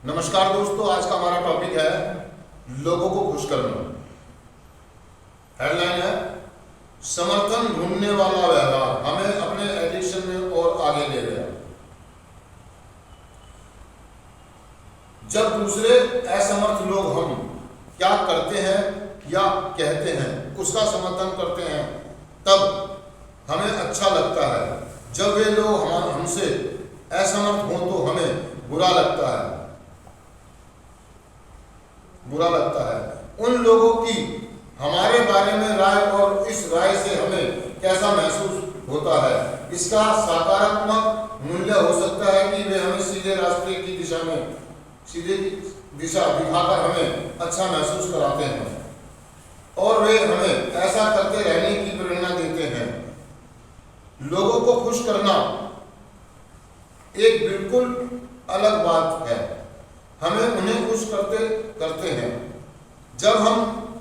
नमस्कार दोस्तों, आज का हमारा टॉपिक है लोगों को खुश करना। हेडलाइन है समर्थन ढूंढने वाला व्यवहार हमें अपने एडिक्शन में और आगे ले गया। जब दूसरे असमर्थ लोग हम क्या करते हैं या कहते हैं उसका समर्थन करते हैं तब हमें अच्छा लगता है। जब वे लोग हमसे असमर्थ हों तो हमें बुरा लगता है। उन लोगों की हमारे बारे में राय और इस राय से हमें कैसा महसूस होता है, इसका सकारात्मक मूल्य हो सकता है कि वे हमें सीधे रास्ते की सीधी दिशा दिखाकर हमें अच्छा महसूस कराते हैं और वे हमें ऐसा करते रहने की प्रेरणा देते हैं। लोगों को खुश करना एक बिल्कुल अलग बात है। हमें उन्हें खुश करते हैं जब हम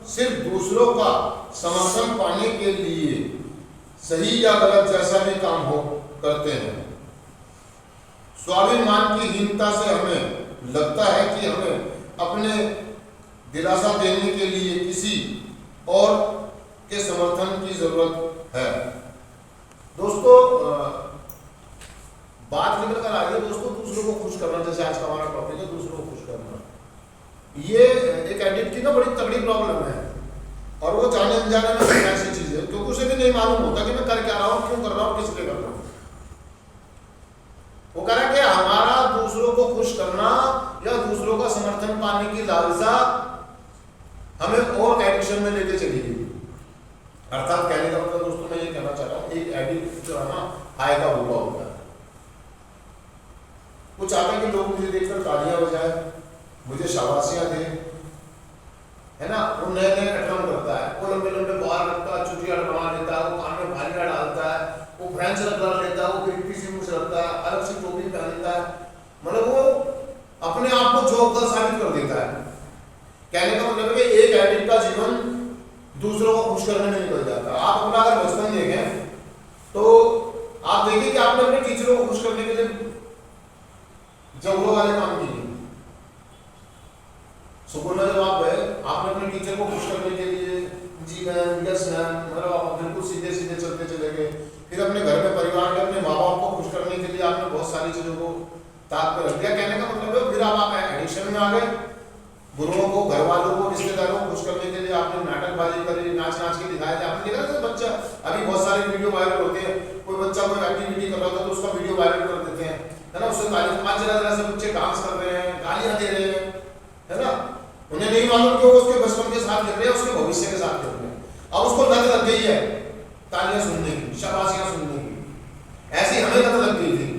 सिर्फ दूसरों का समर्थन पाने के लिए सही या गलत जैसा भी काम करते हैं। स्वाभिमान की हीनता से हमें लगता है कि हमें अपने दिलासा देने के लिए किसी और के समर्थन की जरूरत है। दोस्तों, बात निकल कर आ रही है दोस्तों दूसरों को खुश करना, जैसे आज का हमारा टॉपिक है दूसरों को खुश करना। ये एक एडिक्ट की ना बड़ी तगड़ी प्रॉब्लम है और वो जाने अनजाने में ऐसी चीज है क्योंकि उसे भी नहीं मालूम होता कि मैं कर क्या रहा हूँ, क्यों कर रहा हूँ, किस लिए कर रहा हूँ। वो कह रहा है कि हमारा दूसरों को खुश करना या दूसरों का समर्थन पाने की लालसा हमें और एडिक्शन में लेके चलेगी। अर्थात कहने का मतलब दोस्तों मैं ये कहना चाह रहा हूँ, एक एडिक्ट जो है ना आय का भूखा होता है। वो चाहता है कि लोग मुझे देखकर तालियां बजाए, मुझे शाबाशियां दे, है ना। वो नए नए अटरम करता है, वो लंबे लंबे बाल रखता है, चुटिया बना लेता है, वो कान में भालियां डालता है, वो फ्रेंच रख लेता है, वो पिट्टी सी मुंह रखता है, अलग सी टोपी पहन लेता है। मतलब वो अपने आप को जोकर साबित कर देता है। कहने का मतलब है कि एक एडिक्ट का जीवन दूसरों को खुश करने में निकल जाता है। आप अपना अगर बचपन देखें तो आप देखिए कि आपने अपने टीचरों को खुश करने के लिए जबरों वाले काम किए। स्कूल में जब आप गए आपने अपने टीचर को खुश करने के लिए जी मैम, यस मैम, मतलब आप बिल्कुल सीधे सीधे चलते चले गए। फिर अपने घर में परिवार में अपने माँ बाप को खुश करने के लिए आपने बहुत सारी चीजों को ताक पे रख दिया। कहने का मतलब है फिर आप एडिक्शन में आ गए। गुरुओं को, घर वालों को, रिश्तेदारों को खुश करने के लिए आपने नाटकबाजी करी, नाच नाच के दिखाया। आपने देखा ना बच्चा, अभी बहुत सारे वीडियो वायरल होते हैं, कोई बच्चा कोई एक्टिविटी कर रहा था तो उसका वीडियो वायरल कर देते हैं, है ना। उससे आज जरा से बच्चे डांस कर रहे हैं, गालियां दे रहे हैं, है ना। उन्हें नहीं मालूम कि वो उसके बचपन के साथ खेल रहे हैं, उसके भविष्य के साथ खेल रहे हैं। अब उसको लत लग गई है तालियां सुनने की, शाबाशियां सुनने की। ऐसी हमें लत लग गई थी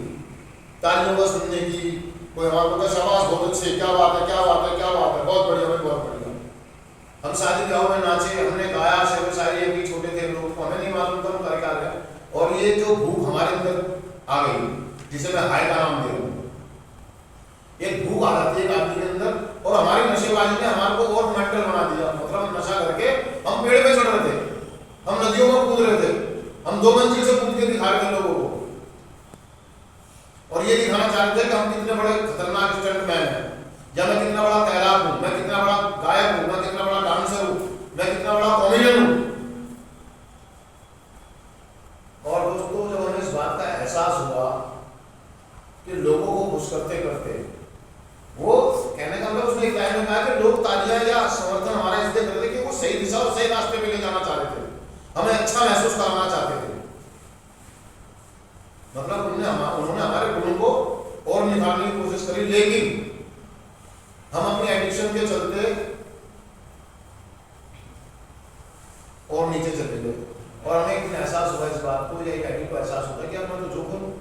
तालियों का सुनने की। कोई हमारे को शाबाश, बहुत अच्छे, क्या बात है, क्या बात है, क्या बात है, बहुत बढ़िया भाई, बहुत बढ़िया। हम शादी ब्याह में नाचे, हमने गाया, शेर शायरी, अभी छोटे थे लोग, तो हमें नहीं मालूम था हम कर क्या रहे हैं। और ये जो भूख हमारे अंदर आ गई, जिसे मैं हाय का नाम दे रहा हूँ, एक भूख आ जाती है एक आदमी के अंदर, और हमारी नशेबाजी ने हमारे को और मेंटल बना दिया। मतलब हम नशा करके हम पेड़ पे चढ़ रहे थे, हम नदियों में कूद रहे थे, हम 2 मंजिल से कूद के दिखा रहे थे लोगों को, और ये दिखाना चाहते थे कि हम कितने बड़े खतरनाक स्टंटमैन हैं, या मैं कितना बड़ा तैराक हूं, मैं कितना बड़ा गायक हूं, मैं कितना बड़ा डांसर हूं, मैं कितना बड़ा कॉमेडियन हूं। और दोस्तों जब हमें इस बात का एहसास हुआ कि लोगों को खुश करते करते, वो कहने का मतलब उसने एक लाइन में कहा कि लोग तालियां या समर्थन हमारा इसलिए करते कि वो सही दिशा और सही रास्ते पे ले जाना चाह रहे थे, हमें अच्छा महसूस कराना चाहते थे। मतलब उन्होंने हमारे गुणों को और निखारने की कोशिश करी, लेकिन हम अपने एडिक्शन के चलते और नीचे चले गए। और हमें एक दिन एहसास हुआ इस बात को, या एक एडिक्ट को एहसास होता है कि अब मैं तो जो करूं,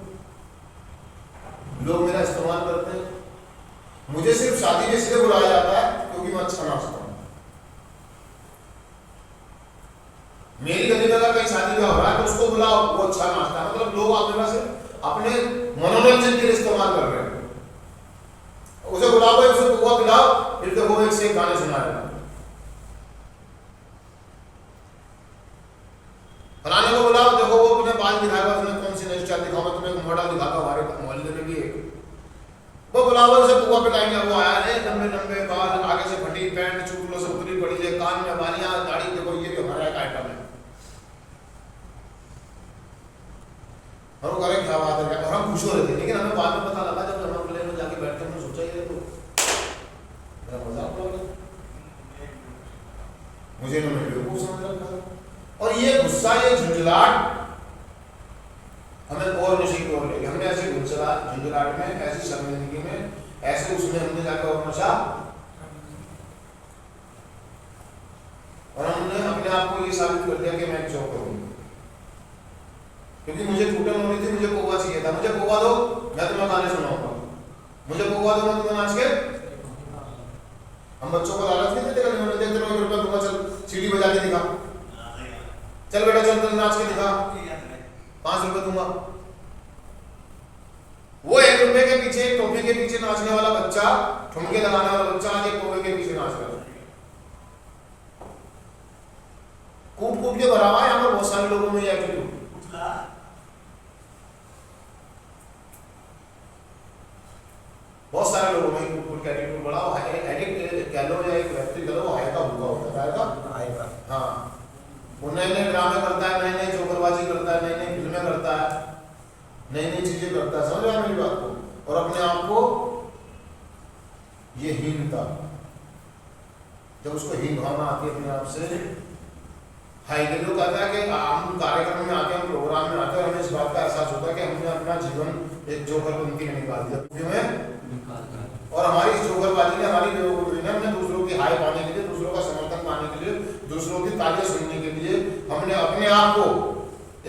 लोग मेरा इस्तेमाल करते हैं, मुझे सिर्फ शादी में इसलिए बुलाया जाता है क्योंकि मैं अच्छा नाचता हूं। मेरी गली में अगर कहीं शादी ब्याह हो रहा है तो उसको बुलाओ, वो अच्छा नाचता है। मतलब लोग आप मेरा से अपने मनोरंजन के लिए इस्तेमाल कर रहे हैं। उसे बुलाओ, उसे बुआ पिलाओ, फिर देखो एक से एक गाने सुनाएगा। फलाने को बुलाओ, देखो वो अपने बाल दिखाएगा, उसने कौन सी साथ दिखाऊं, मैं तुम्हें एक मॉडल दिखाता हूं, हमारे मोहल्ले में भी एक वो बुलावर से कुआ पे लाएंगे, वो आया है लंबे लंबे बाल, आगे से फटी पैंट, चुटकुलों से उतरी पड़ी है, कान में बालियां, दाढ़ी, देखो ये भी हमारा एक आइटम है। और वो करें क्या बात है क्या, और हम खुश हो रहे थे, लेकिन हमें बाद में पता लगा जब हम प्लेन में जाके बैठते हमने सोचा ये तो मेरा मजाक उड़ा रहे, मुझे इन्होंने बेवकूफ समझ रखा। और ये गुस्सा, ये झुंझलाहट हमें और नशे की ओर ले गया। हमने ऐसे झुंझलाहट में, ऐसी शर्मिंदगी में, ऐसे उसमें हमने जाकर और नशा, और हमने अपने आप को ये साबित कर दिया कि मैं एक जॉब करूंगा, क्योंकि मुझे टूटन होनी थी, मुझे कोवा चाहिए था, मुझे कोवा दो मैं तुम्हें गाने सुनाऊंगा, मुझे कोवा दो मैं तुम्हें नाच के। हम बच्चों को लालच नहीं देते, कभी उन्होंने देखते रहो 1 रुपया दूंगा, चल सीढ़ी बजा के दिखा, चल बेटा चल नाच के दिखा, 5 रुपए दूंगा। वो 1 रुपए के पीछे, एक टोपी के पीछे नाचने वाला बच्चा, ठुमके लगाने वाला बच्चा आज एक कोवे के पीछे नाच रहा है। कूट कूट के भरा हुआ है यहाँ पर बहुत सारे लोगों में ये एटीट्यूड। बहुत सारे लोगों में कूट कूट के एटीट्यूड बड़ा है, एडिक्ट कह लो या एक व्यक्ति कह लो, हाई का भूखा होता है, हाँ वो नए नए ड्रामे करता है, नई नई जोकरबाजी करता है, नई नई फिल्में करता है, नई नई चीजें करता है, समझ रहे हैं मेरी बात को, और अपने आप को ये हीनता, जब उसको हीन भावना आती है अपने आप से, हाई के लोग कहता है कि हम कार्यक्रम में आके, हम प्रोग्राम में आते हैं, हमें इस बात का एहसास होता है कि हमने अपना जीवन एक जोकरबंदी में निकाल दिया, और हमारी इस जोकरबाजी ने, हमारी बेवकूफी ने, हमने दूसरों की हाई पाने के लिए, दूसरों का समर्थन पाने के लिए, दूसरों की तालियां सुनने के लिए हमने अपने आप को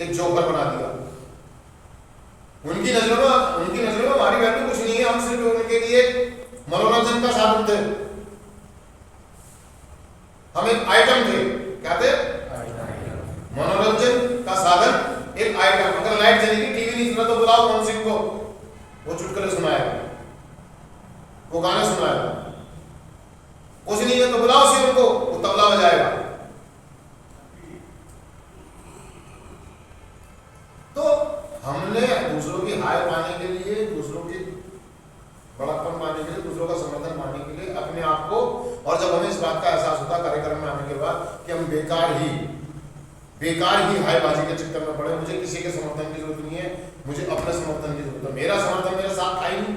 एक जोकर बना दिया। उनकी नजरों में हमारी वैल्यू कुछ नहीं है, हम सिर्फ उनके लिए मनोरंजन का साधन थे, हम एक आइटम थे। क्या थे? मनोरंजन का साधन, एक आइटम। अगर लाइट चलेगी, टीवी नहीं चला तो बुलाओ मोहन सिंह को, वो चुटकुले सुनाएगा, वो गाने सुनाएगा, कुछ नहीं है तो बुलाओ सिंह को, वो तबला बजाएगा। तो हमने दूसरों की हाय पाने के लिए, दूसरों की बड़प्पन पाने के लिए, दूसरों का समर्थन पाने के लिए अपने आप को, और जब हमें इस बात का एहसास होता कार्यक्रम में आने के बाद कि हम बेकार ही हायबाजी के चक्कर में पड़े, मुझे किसी के समर्थन की जरूरत नहीं है, मुझे अपने समर्थन की जरूरत है, मेरा समर्थन मेरे साथ था ही नहीं,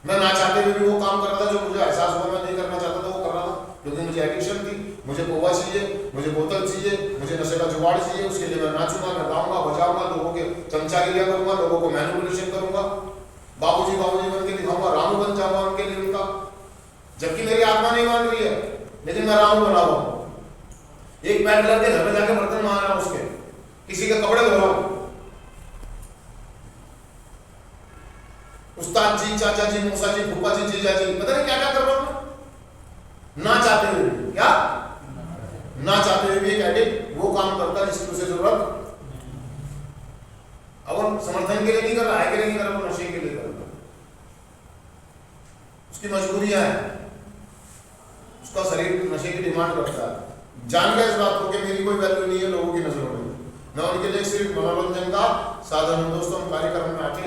मैं ना चाहते हुए भी वो काम कर रहा था जो मुझे एहसास हुआ मैं नहीं करना चाहता था, वो कर रहा था, क्योंकि मुझे एडिक्शन थी, मुझे कोवा चाहिए, मुझे बोतल चाहिए, मुझे नशे का जुगाड़ चाहिए, उसके लिए मैं नाचूंगा, मैं गाऊंगा, बजाऊंगा, लोगों के चमचागिरियां करूंगा, लोगों को मैनिपुलेशन करूंगा, बाबूजी बन के दिखाऊंगा, रामू बन जाऊंगा उनके लिए उनका, जबकि मेरी आत्मा नहीं मान रही है, लेकिन मैं रामू बना हुआ हूं। एक बैठ लड़के घर में जाके बर्तन मार रहा हूं, उसके किसी के कपड़े धो रहा हूं, उस्ताद जी, चाचा जी, मौसा जी, फूफा जी, जीजा जी, पता नहीं क्या क्या कर रहा हूं, ना चाहते हुए। क्या ना चाहते हुए भी एक एडिक्ट वो काम करता है जिसकी उसे जरूरत, अब वो समर्थन के लिए नहीं कर रहा है, के लिए नहीं कर रहा, वो नशे के लिए कर रहा है, उसकी मजबूरियां हैं, उसका शरीर नशे की डिमांड करता है। जान गया इस बात को कि मेरी कोई वैल्यू नहीं है लोगों की नजरों में, मैं उनके लिए सिर्फ मनोरंजन का साधन हूं। दोस्तों, हम कार्यक्रम में आके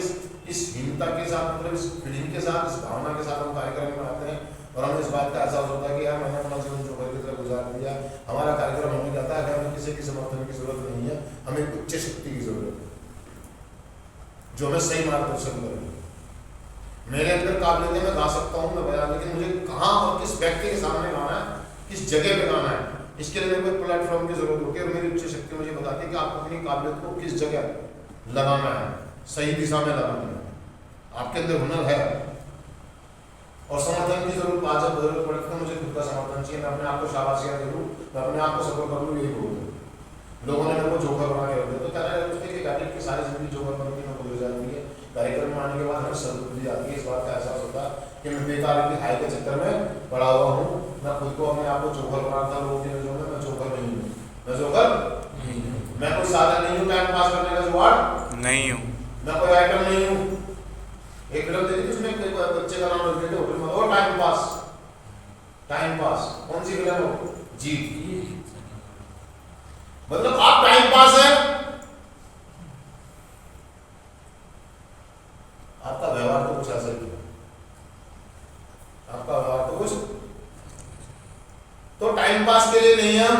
इस हीनता के साथ, मतलब इस फीलिंग के साथ, इस भावना के साथ हम कार्यक्रम में आते हैं, और हमें इस बात का एहसास होता है कि यार मैंने अपना जीवन जोकर की तरह गुजार दिया। हमारा कार्यक्रम हमें कहता है कि हमें किसी की समर्थन की जरूरत नहीं है, हमें उच्च शक्ति की जरूरत है जो हमें सही मार्गदर्शन करे। मेरे अंदर काबिलियत है, मैं गा सकता हूँ, मैं बजा, लेकिन मुझे कहाँ और किस व्यक्ति के सामने गाना है, किस जगह पे गाना है, इसके लिए मेरे को प्लेटफॉर्म की जरूरत होती है, और मेरी उच्च शक्ति मुझे बताती है कि आपको अपनी काबिलियत को किस जगह लगाना है, सही दिशा में लगाना है, आपके अंदर हुनर है। और समर्थन की जरूरत आज जब जरूरत पड़े तो मुझे खुद का समर्थन चाहिए, मैं अपने आप को शाबाशियां दे दूं, मैं अपने आप को सपोर्ट कर लूं, यही बोलूं। लोगों ने मेरे को जोकर बना के रख दिया, तो कहना है उसके कि गाड़ी की सारी जिंदगी जोकर बनने में गुजर जाती है। कार्यक्रम में आने के बाद हमें संतुष्टि आती है, इस बात का एहसास होता है कि मैं बेकार की हाई के चक्कर में पड़ा हुआ हूँ, मैं खुद को अपने आप को जोकर बनाता था लोगों की नजरों में, मैं जोकर नहीं हूँ, मैं जोकर नहीं हूँ, मैं कोई साधन नहीं हूँ टाइम पास करने का जुगाड़ नहीं हूँ, मैं कोई आइटम नहीं हूँ। एक फिल्म देखी उसमें बच्चे का नाम रख देते होटल में, और टाइम पास, कौन सी फिल्म हो? जीत। मतलब आप टाइम पास है, पास के लिए नहीं है हम,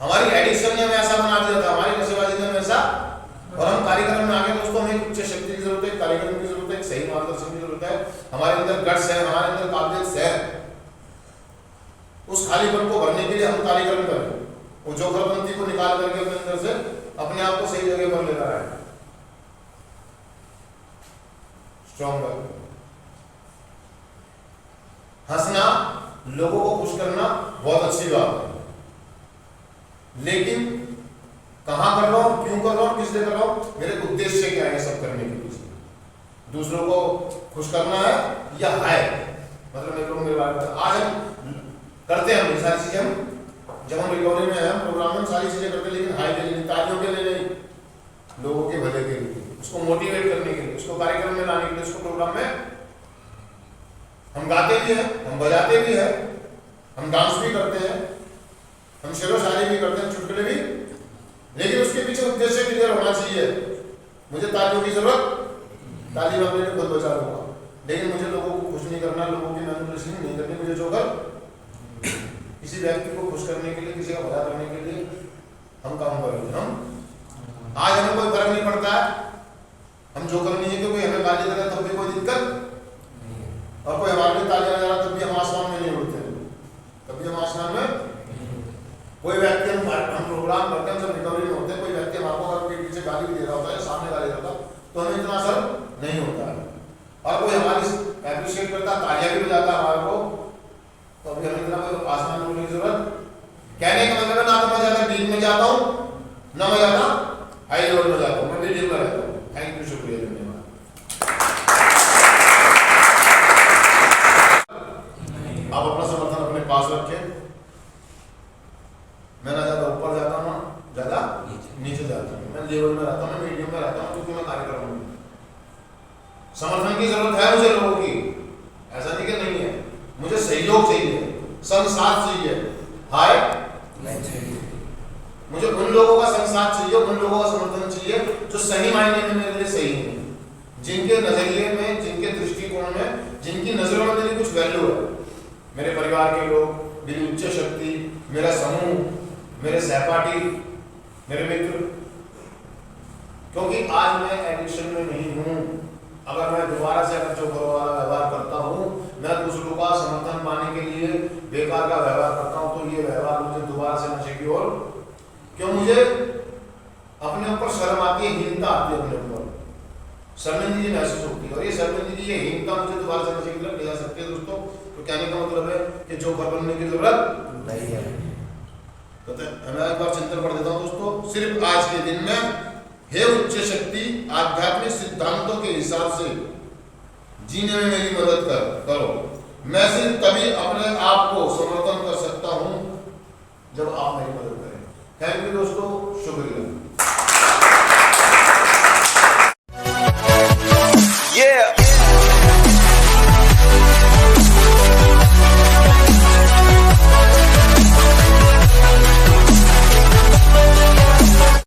हमारी एडिक्शन ने हमें ऐसा बना दिया था, हमारी नशेबाजी ने हमें ऐसा, और हम कार्यक्रम में आगे दोस्तों हमें उच्च शक्ति की जरूरत है, कार्यक्रम की जरूरत है, एक सही मार्गदर्शन की जरूरत है, हमारे अंदर गट्स है, हमारे अंदर काबिलियत है, उस खालीपन को भरने के लिए हम कार्यक्रम करें, वो जोखरपंथी को निकाल करके अपने अंदर से अपने आप को सही जगह पर लेकर आए, स्ट्रॉन्गर। हंसना, लोगों को खुश करना बहुत अच्छी बात है, लेकिन कहां कर रहा हूं, क्यों कर रहा हूं, किस लिए कर रहा हूं, मेरे उद्देश्य क्या है सब करने के पीछे? दूसरों को खुश करना है या है, मतलब मेरे बारे में आज हम करते हैं, सारी चीजें हम जब हम रिकवरी में हैं, प्रोग्राम में सारी चीजें करते हैं, लेकिन हाई के लिए, तालियों के लिए नहीं, लोगों के भले के लिए, उसको मोटिवेट करने के लिए, उसको कार्यक्रम में लाने के लिए, उसको प्रोग्राम में हम गाते भी हैं, हम बजाते भी हैं, हम डांस भी करते हैं, हम शेरो शायरी भी करते हैं, चुटकुले भी, लेकिन उसके पीछे उद्देश्य क्लियर होना चाहिए। मुझे तालियों की जरूरत, ताली मैं अपने खुद बचा लूंगा, लेकिन मुझे लोगों को खुश नहीं करना, लोगों की मैनिपुलेशन नहीं करनी, मुझे जो कर किसी व्यक्ति को खुश करने के लिए, किसी का भला करने के लिए हम काम करेंगे। हम आज हमें कोई फर्क नहीं पड़ता है, हम जो कर नहीं है, क्योंकि हमें गाली देना तब भी कोई दिक्कत, और कोई हमारे लिए तालियां बजा रहा तब भी हम आसमान में नहीं उड़ते, तब भी हम आसमान में, कोई व्यक्ति हम प्रोग्राम करते हैं, जब रिकवरी में होते हैं, कोई व्यक्ति हमारे को अगर पीछे गाली भी दे रहा होता है, सामने गाली देता है, तो हमें इतना असर नहीं होता है, और कोई हमारी एप्रिशिएट करता, तालियां भी बजाता हमारे को, तो अभी हमें इतना कोई आसमान में उड़ने की जरूरत, कहने का मतलब है ना तो मैं ज्यादा डीप में जाता हूँ, ना मैं ज्यादा हाई लेवल में जाता हूँ, मैं मीडियम में रहता हूँ। थैंक यू, शुक्रिया, धन्यवाद। आप अपना समर्थन अपने पास रखें, मैं ना ज्यादा ऊपर जाता हूँ, ना ज्यादा नीचे जाता हूँ, मैं लेवल में रहता हूँ, मैं मीडियम में रहता हूँ, क्योंकि मैं कार्यक्रम में समर्थन की जरूरत है मुझे लोगों की, ऐसा नहीं कि नहीं है, मुझे सहयोग चाहिए, संसाथ चाहिए, हाय मुझे उन लोगों का संसाथ चाहिए, उन लोगों का समर्थन चाहिए जो सही मायने में मेरे लिए सही है, जिनके नजरिए में, जिनके दृष्टिकोण में, जिनकी नजरों में मेरी कुछ वैल्यू है, मेरे परिवार के लोग, मेरी उच्च शक्ति, मेरा समूह, मेरे सहपाठी, मेरे मित्र, क्योंकि आज मैं एडिक्शन में नहीं हूं। अगर मैं दोबारा से अगर जो वाला व्यवहार करता हूं, मैं दूसरों का समर्थन पाने के लिए बेकार का व्यवहार करता हूं, तो ये व्यवहार मुझे दोबारा से नशे की ओर, क्यों मुझे अपने ऊपर शर्म आती है, हीनता आती है, अपने ऊपर शर्मिंदगी महसूस होती है, और ये शर्मिंदगी, ये हीनता मुझे दोबारा से नशे की तरफ ले जा सकती है दोस्तों। तो कहने का मतलब है कि जो कर बनने की जरूरत नहीं है। तो मैं एक बार चिंतन पढ़ देता हूँ दोस्तों। सिर्फ आज के दिन में हे उच्च शक्ति, आध्यात्मिक सिद्धांतों के हिसाब से जीने में मेरी मदद करो। मैं सिर्फ तभी अपने आप को समर्थन कर सकता हूं जब आप मेरी मदद करें। थैंक यू दोस्तों, शुक्रिया।